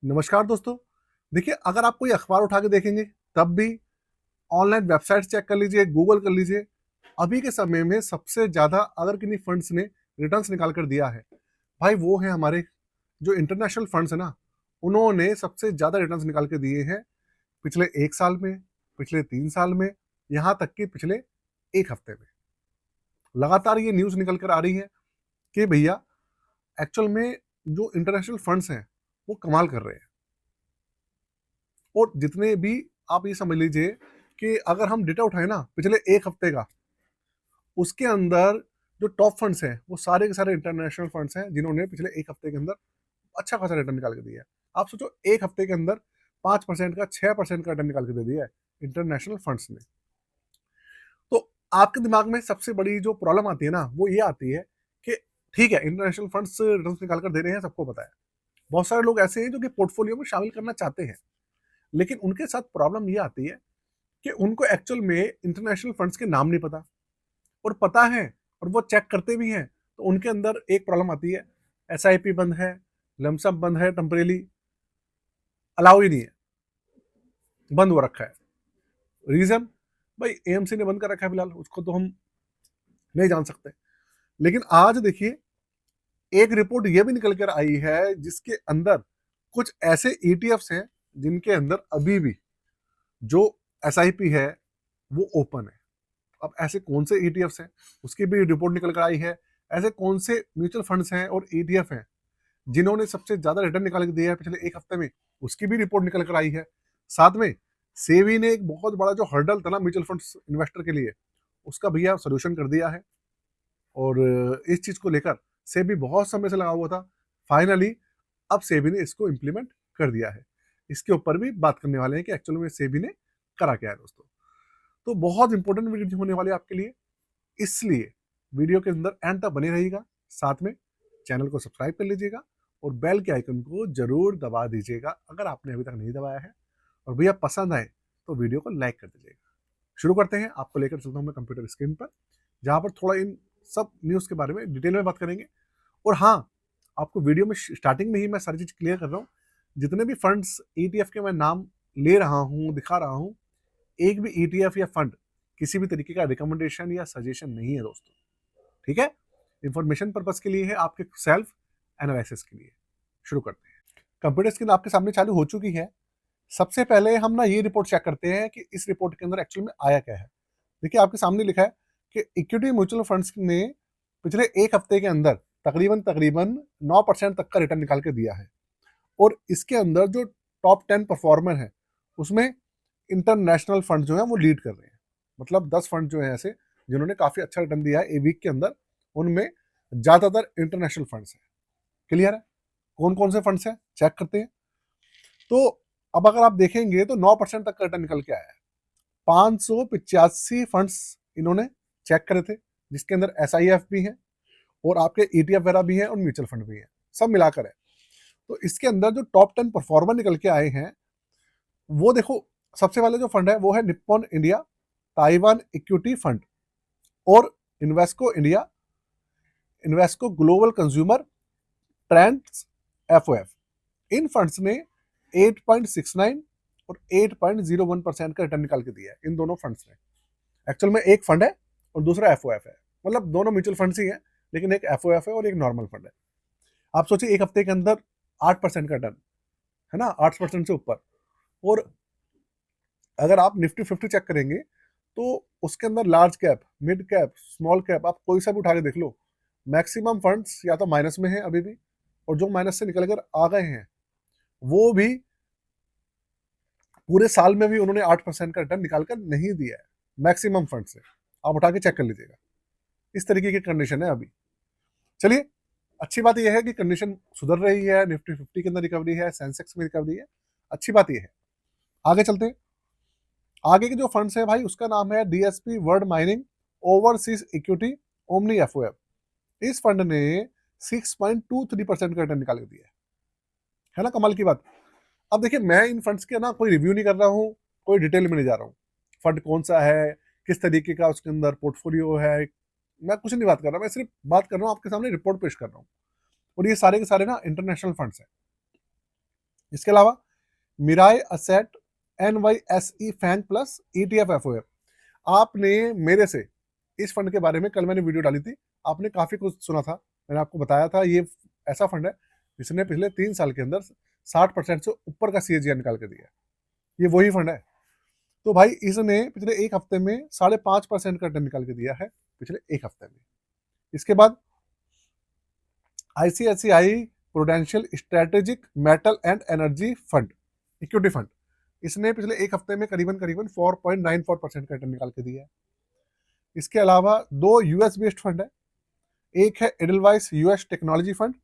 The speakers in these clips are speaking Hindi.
नमस्कार दोस्तों। देखिए, अगर आप कोई अखबार उठा के देखेंगे तब भी, ऑनलाइन वेबसाइट चेक कर लीजिए, गूगल कर लीजिए, अभी के समय में सबसे ज़्यादा अगर किन्हीं फंड्स ने रिटर्न्स निकाल कर दिया है, भाई वो है हमारे जो इंटरनेशनल फंड्स है ना, उन्होंने सबसे ज़्यादा रिटर्न्स निकाल के दिए हैं पिछले 1 साल में, पिछले 3 साल में, यहाँ तक कि पिछले 1 हफ्ते में। लगातार ये न्यूज़ निकल कर आ रही है कि भैया एक्चुअल में जो इंटरनेशनल फंड्स हैं, वो कमाल कर रहे हैं। और जितने भी आप ये समझ लीजिए कि अगर हम डेटा उठाएँ ना पिछले 1 हफ्ते का, उसके अंदर जो टॉप फंड्स हैं, वो सारे के सारे इंटरनेशनल फंड्स हैं, जिन्होंने पिछले 1 हफ्ते के अंदर अच्छा खासा रिटर्न निकाल के दिया है। आप सोचो 1 हफ्ते के अंदर 5% का, 6% का रिटर्न निकाल के दे दिया है इंटरनेशनल फंड्स ने। तो आपके दिमाग में सबसे बड़ी जो प्रॉब्लम आती है ना, वो ये आती है कि ठीक है, इंटरनेशनल फंड्स रिटर्न्स निकाल कर दे रहे हैं, सबको पता है। बहुत सारे लोग ऐसे हैं जो कि पोर्टफोलियो में शामिल करना चाहते हैं, लेकिन उनके साथ प्रॉब्लम ये आती है कि उनको एक्चुअल में इंटरनेशनल फंड्स के नाम नहीं पता, और पता है और वो चेक करते भी हैं, तो उनके अंदर एक प्रॉब्लम आती है, एसआईपी बंद है, लमसम बंद है, टेम्परेली अलाउ ही नहीं है, बंद हो रखा है। रीजन, भाई एएमसी ने बंद कर रखा है फिलहाल, उसको तो हम नहीं जान सकते। लेकिन आज देखिए, एक रिपोर्ट ये भी निकल कर आई है जिसके अंदर कुछ ऐसे ईटीएफ्स हैं जिनके अंदर अभी भी जो एसआईपी है वो ओपन है। अब ऐसे कौन से ईटीएफ्स हैं, उसकी भी रिपोर्ट निकल कर आई है। ऐसे कौन से म्यूचुअल फंड्स हैं और ईटीएफ हैं जिन्होंने सबसे ज्यादा रिटर्न निकाल के दिया है पिछले 1 हफ्ते में, उसकी भी रिपोर्ट निकल कर आई है। साथ में सेबी ने एक बहुत बड़ा जो हर्डल था ना म्यूचुअल फंड्स इन्वेस्टर के लिए, उसका भैया सोल्यूशन कर दिया है। और इस चीज को लेकर सेबी बहुत समय से लगा हुआ था। फाइनली अब सेबी ने इसको इम्प्लीमेंट कर दिया है। इसके ऊपर भी बात करने वाले हैं कि एक्चुअली में सेबी ने करा क्या है दोस्तों। तो बहुत इंपॉर्टेंट वीडियो होने वाली है आपके लिए, इसलिए वीडियो के अंदर एंड तक बने रहिएगा। साथ में चैनल को सब्सक्राइब कर लीजिएगा और बेल के आइकन को जरूर दबा दीजिएगा अगर आपने अभी तक नहीं दबाया है। और भैया पसंद आए तो वीडियो को लाइक कर दीजिएगा। शुरू करते हैं, आपको लेकर चलता हूं मैं कंप्यूटर स्क्रीन पर, जहां पर थोड़ा इन सब न्यूज़ के बारे में डिटेल में बात करेंगे। और हाँ, आपको वीडियो में स्टार्टिंग में ही मैं सारी चीज़ क्लियर कर रहा हूँ। जितने भी फंड्स ईटीएफ के मैं नाम ले रहा हूँ, दिखा रहा हूँ, एक भी ईटीएफ या फंड किसी भी तरीके का रिकमेंडेशन या सजेशन नहीं है दोस्तों। ठीक है, इंफॉर्मेशन पर्पज के लिए है, आपके सेल्फ एनालिसिस के लिए। शुरू करते हैं। कंप्यूटर स्क्रीन आपके सामने चालू हो चुकी है। सबसे पहले हम ना ये रिपोर्ट चेक करते हैं कि इस रिपोर्ट के अंदर एक्चुअल में आया क्या है। देखिए, आपके सामने लिखा है कि इक्विटी म्यूचुअल फंड्स ने पिछले 1 हफ्ते के अंदर तकरीबन तकरीबन 9% तक का रिटर्न निकाल के दिया है। और इसके अंदर जो टॉप 10 परफॉर्मर है, उसमें इंटरनेशनल फंड जो है वो लीड कर रहे हैं। मतलब 10 फंड जो है ऐसे जिन्होंने काफी अच्छा रिटर्न दिया है ए वीक के अंदर, उनमें ज्यादातर इंटरनेशनल फंड्स हैं। क्लियर है? कौन कौन से फंड्स हैं चेक करते हैं। तो अब अगर आप देखेंगे तो 9% तक का रिटर्न निकल के आया है। 585 फंड्स इन्होंने चेक करे थे, जिसके अंदर एस भी हैं और आपके ईटीएफ वगैरह भी हैं और म्यूचुअल फंड भी हैं, सब मिलाकर है। तो इसके अंदर जो टॉप 10 परफॉर्मर निकल के आए हैं, वो देखो, सबसे पहले जो फंड है वो है Nippon India Taiwan equity fund और Invesco India, Invesco global consumer trends FOF. इन फंड्स ने 8.69 और 8.01% का रिटर्न निकाल के दिया है इन दोनों फंड्स ने। एक्चुअल में एक फंड है और दूसरा एफओएफ है, मतलब दोनों म्यूचुअल फंड्स ही हैं, लेकिन एक एफओएफ है और एक नॉर्मल फंड है। आप सोचिए, 1 हफ्ते के अंदर 8% का रिटर्न है ना, 8% से ऊपर। और अगर आप निफ्टी 50 चेक करेंगे तो उसके अंदर large cap, mid cap, small cap, आप कोई सा भी उठा के देख लो, मैक्सिमम फंड्स या तो माइनस में है अभी भी, और जो माइनस से निकल कर आ गए हैं वो भी पूरे साल में भी उन्होंने 8% का रिटर्न निकाल कर नहीं दिया है मैक्सिमम फंड से। आप उठा के चेक कर लीजिएगा, इस तरीके की कंडीशन है अभी। चलिए, अच्छी बात यह है कि कंडीशन सुधर रही है, निफ्टी 50 के अंदर रिकवरी है, सेंसेक्स में रिकवरी है, अच्छी बात यह है। आगे चलते हैं। आगे के जो फंड्स है भाई, उसका नाम है DSP world mining overseas equity omni FOF. इस फंड ने 6.23% का रिटर्न निकाल दिया है ना, कमाल की बात। अब देखिए, मैं इन फंड्स के ना कोई रिव्यू नहीं कर रहा हूँ, कोई डिटेल में नहीं जा रहा हूँ, फंड कौन सा है, किस तरीके का उसके अंदर पोर्टफोलियो है, मैं कुछ नहीं बात कर रहा, मैं सिर्फ बात कर रहा हूँ, आपके सामने रिपोर्ट पेश कर रहा हूँ। और ये सारे के सारे ना इंटरनेशनल फंड्स हैं। इसके अलावा Mirae asset, NYSE FANG plus ETF FOF। आपने मेरे से इस फंड के बारे में कल मैंने वीडियो डाली थी, आपने काफी कुछ सुना था। मैंने आपको बताया था ये ऐसा फंड है जिसने पिछले 3 साल के अंदर 60% से ऊपर का CAGR निकाल के दिया है। ये वही फंड है। तो भाई इसने पिछले एक हफ्ते में 5.5% का रिटर्न निकाल के दिया है, पिछले एक हफ्ते में। इसके बाद ICICI prudential strategic metal and energy fund, equity fund, इसने पिछले एक हफ्ते में करीबन 4.94% का रिटर्न निकाल के दिया है। इसके अलावा 2 US बेस्ड फंड है, एक है एडलवाइस US टेक्नोलॉजी फंड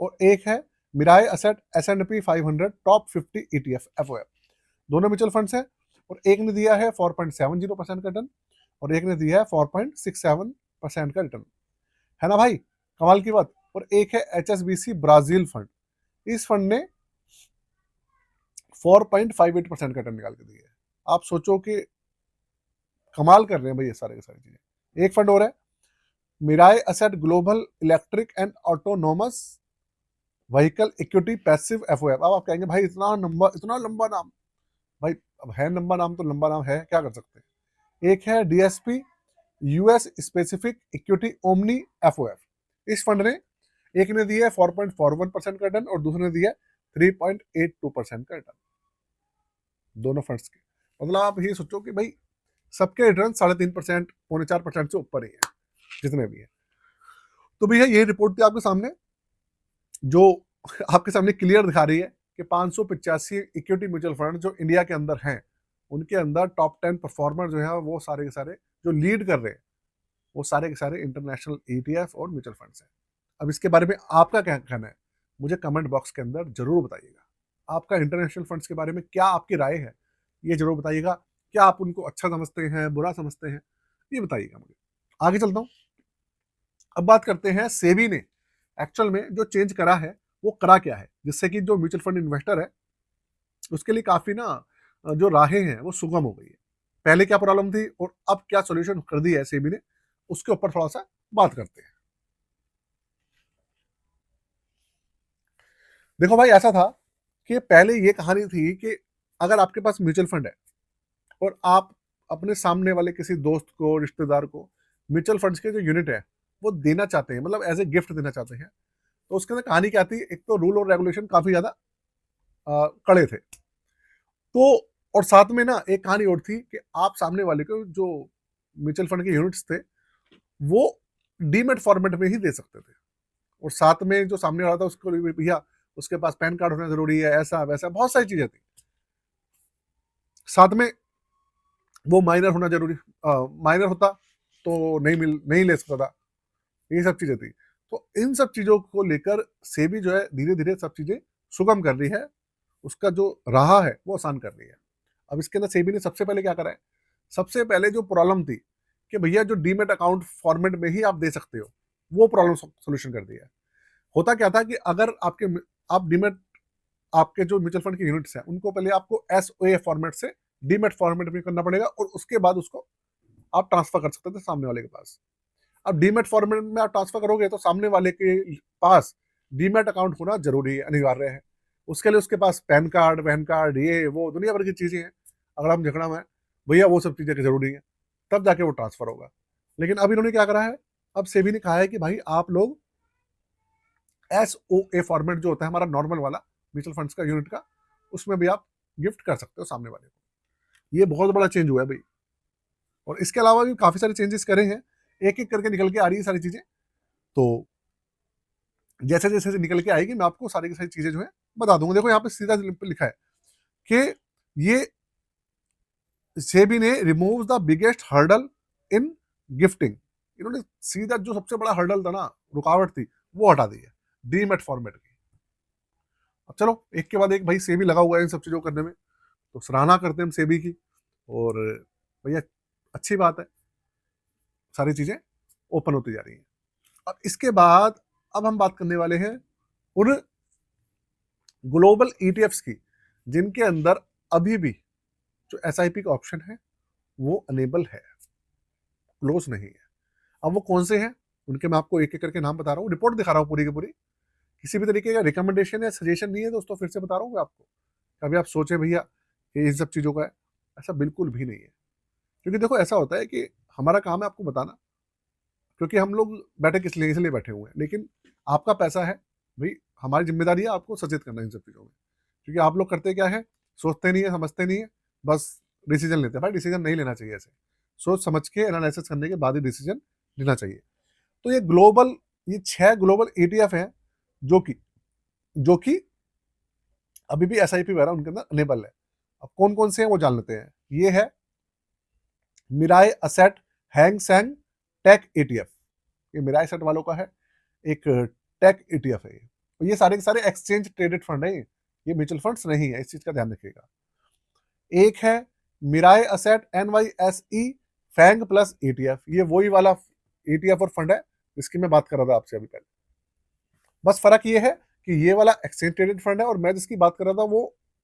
और एक है Mirae asset S&P 500 top 50 ETF FOF। दोनों म्यूचुअल फंड्स हैं और एक ने दिया है 4.70% का रिटर्न और एक ने दिया है 4.67% का रिटर्न, है ना भाई, कमाल की बात। और एक है HSBC ब्राजील फंड, इस फंड ने 4.58% का रिटर्न निकाल के दिया है। आप सोचो कि कमाल कर रहे हैं भाई ये सारे की सारी चीजें। एक फंड और है Mirae asset global electric and autonomous vehicle equity passive FOF। अब आप कहेंगे भाई इतना लंबा नाम, भाई अब है लंबा नाम तो लंबा नाम है, क्या कर सकते हैं। एक है DSP US specific equity omni FOF। इस फंड ने एक ने दिया है 4.41% का रिटर्न और दूसरे ने दिया 3.82% का रिटर्न, दोनों फंड्स के। मतलब आप ये सोचो कि भाई सबके रिटर्न 3.5%, 4.25% से ऊपर ही है जितने भी है। तो भैया ये रिपोर्ट थी आपके सामने, जो आपके सामने क्लियर दिखा रही है कि 585 इक्विटी म्यूचुअल फंड जो इंडिया के अंदर हैं, उनके अंदर टॉप 10 परफॉर्मर जो है वो सारे के सारे जो लीड कर रहे हैं वो सारे के सारे इंटरनेशनल ETF और म्यूचुअल फंड्स हैं। अब इसके बारे में आपका क्या कहना है, मुझे कमेंट बॉक्स के अंदर जरूर बताइएगा। आपका इंटरनेशनल फंड्स के बारे में क्या आपकी राय है, ये जरूर बताइएगा। क्या आप उनको अच्छा समझते हैं, बुरा समझते हैं, ये बताइएगा मुझे। आगे चलता हूँ, अब बात करते हैं सेबी ने एक्चुअल में जो चेंज करा है वो करा क्या है, जिससे कि जो म्यूचुअल फंड इन्वेस्टर है उसके लिए काफी ना जो राहें हैं वो सुगम हो गई है। पहले क्या प्रॉब्लम थी और अब क्या सॉल्यूशन कर दिया है सेबी ने, उसके ऊपर थोड़ा सा बात करते हैं। देखो भाई ऐसा था कि पहले ये कहानी थी कि अगर आपके पास म्यूचुअल फंड है और आप अपने सामने वाले किसी दोस्त को, रिश्तेदार को म्यूचुअल फंड्स के जो यूनिट है वो देना चाहते हैं, मतलब एज ए गिफ्ट देना चाहते हैं, तो उसके अंदर कहानी क्या थी, एक तो रूल और रेगुलेशन काफी ज्यादा कड़े थे। तो और साथ में ना एक कहानी और थी कि आप सामने वाले को जो म्यूचुअल फंड के यूनिट्स थे वो डीमेट फॉर्मेट में ही दे सकते थे, और साथ में जो सामने वाला था उसको भी भैया उसके पास पैन कार्ड होना जरूरी है, ऐसा वैसा बहुत सारी चीजें थी। साथ में वो माइनर होना जरूरी, माइनर होता तो नहीं ले सकता था, ये सब चीजें थी। तो इन सब चीजों को लेकर सेबी जो है धीरे धीरे सब चीजें सुगम कर रही है, उसका जो राह है वो आसान कर रही है। अब इसके अंदर सेबी ने सबसे पहले क्या करा है, सबसे पहले जो प्रॉब्लम थी कि भैया जो डीमेट अकाउंट फॉर्मेट में ही आप दे सकते हो, वो प्रॉब्लम सोल्यूशन कर दिया है। होता क्या था कि अगर आप डीमेट, आपके जो म्यूचुअल फंड के यूनिट्स हैं उनको पहले आपको SOA फॉर्मेट से डीमेट फॉर्मेट में करना पड़ेगा और उसके बाद उसको आप ट्रांसफर कर सकते थे सामने वाले के पास। अब डीमेट फॉर्मेट में आप ट्रांसफर करोगे तो सामने वाले के पास डीमेट अकाउंट होना जरूरी है, अनिवार्य है। उसके लिए उसके पास पैन कार्ड, वैन कार्ड, ये वो दुनिया भर की चीजें हैं। अगर हम झगड़ा में भैया वो सब चीजें जरूरी है, तब जाके वो ट्रांसफर होगा। लेकिन अब इन्होंने क्या करा है, अब सेबी ने कहा है कि भाई आप लोग SOA फॉर्मेट जो होता है हमारा नॉर्मल वाला म्यूचुअल फंड्स का यूनिट का, उसमें भी आप गिफ्ट कर सकते हो सामने वाले को। ये बहुत बड़ा चेंज हुआ है भाई। और इसके अलावा भी काफी सारे चेंजेस करे हैं, एक एक करके निकल के आ रही है सारी चीजें। तो जैसे जैसे निकल के आएगी मैं आपको सारी की सारी चीजें जो है बता दूंगा। देखो यहाँ पे सीधा लिखा है कि ये सेबी ने remove the biggest hurdle in gifting. इन्होंने सीधा जो सबसे बड़ा हर्डल था ना, रुकावट थी, वो हटा दी है डीमेट फॉर्मेट की। अब चलो एक के बाद एक भाई सेबी लगा हुआ है इन सब चीजों करने में, तो सराहना करते हैं हम सेबी की। और भैया अच्छी बात है, सारी चीजें ओपन होती जा रही हैं। अब इसके बाद अब हम बात करने वाले हैं उन ग्लोबल ETFs की जिनके अंदर अभी भी जो SIP का ऑप्शन है वो अनेबल है, क्लोज नहीं है। अब वो कौन से हैं, उनके मैं आपको एक एक करके नाम बता रहा हूँ, रिपोर्ट दिखा रहा हूँ पूरी की पूरी किसी भी तरीके का रिकमेंडेशन या सजेशन नहीं है दोस्तों, फिर से बता रहा हूँ मैं आपको। कभी आप सोचे भैया कि इन सब चीज़ों का है, ऐसा बिल्कुल भी नहीं है। क्योंकि देखो ऐसा होता है कि हमारा काम है आपको बताना, क्योंकि हम लोग बैठे किस लिए, इसलिए बैठे हुए हैं। लेकिन आपका पैसा है भाई, हमारी जिम्मेदारी है आपको सचेत करना इन सब चीज़ों में। क्योंकि आप लोग करते क्या है, सोचते नहीं है, समझते नहीं है, बस डिसीजन लेते हैं। भाई डिसीजन नहीं लेना चाहिए ऐसे, सोच समझ के एनालिसिस करने के बाद ही डिसीजन लेना चाहिए। तो ये 6 ग्लोबल ईटीएफ हैं जो कि अभी भी एसआईपी वगैरह उनके अंदर अनेबल है। अब कौन कौन से हैं वो जान लेते हैं। ये है Mirae asset Hang Seng tech ETF, ये मिराई असेट वालों का है, एक टेक ईटीएफ है ये। और ये सारे के सारे एक्सचेंज ट्रेडेड फंड है, ये म्यूचुअल फंड्स नहीं है, इस चीज का ध्यान रखिएगा। एक है Mirae asset NYSE FANG plus ETF, ये वही वाला ईटीएफ और फंड है जिसकी मैं बात कर रहा था आपसे अभी पहले। बस फर्क ये है कि ये वाला एक्सचेंज ट्रेडेड फंड है और मैं जिसकी बात कर रहा था वो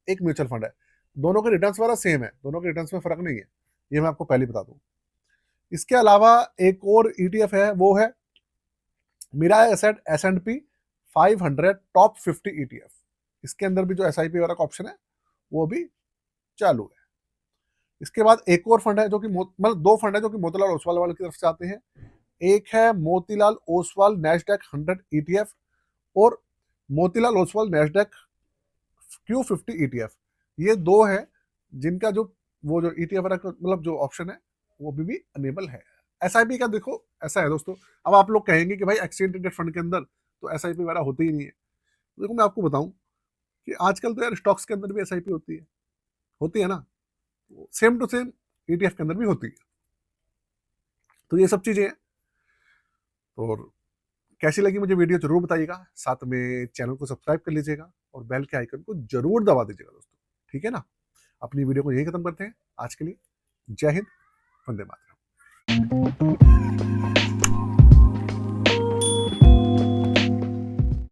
एक म्यूचुअल फंड है। दोनों के रिटर्न्स वाला सेम है, दोनों के रिटर्न्स में फर्क नहीं है, ये मैं आपको पहले बता दूं। इसके अलावा एक और ईटीएफ है, वो है Mirae asset S&P 500 top 50 ETF. इसके अंदर भी जो SIP वाला ऑप्शन है वो भी चालू है। इसके बाद एक और फंड है जो कि मतलब 2 फंड है जो कि मोतीलाल ओसवाल वाले की तरफ से आते हैं। एक है मोतीलाल ओसवाल नैस्डैक 100 ईटीएफ और Motilal Oswal Nasdaq Q50 ETF. ये 2 हैं जिनका जो ईटीएफ वाला मतलब जो ऑप्शन है वो भी अनेबल है। SIP का देखो ऐसा है दोस्तों, अब आप लोग कहेंगे कि भाई एक्सचेंज ट्रेडेड फंड के अंदर तो SIP वगैरह होती ही नहीं है। तो देखो मैं आपको बताऊं कि आजकल तो यार स्टॉक्स के अंदर भी SIP होती है ना, सेम टू सेम ETF के अंदर भी होती है। तो ये सब चीजें हैं। और कैसी लगी मुझे वीडियो जरूर बताइएगा, साथ में चैनल को सब्सक्राइब कर लीजिएगा और बेल के आइकन को जरूर दबा दीजिएगा दोस्तों, ठीक है ना। अपनी वीडियो को यही खत्म करते हैं आज के लिए। जय हिंद, वंदे मातरम।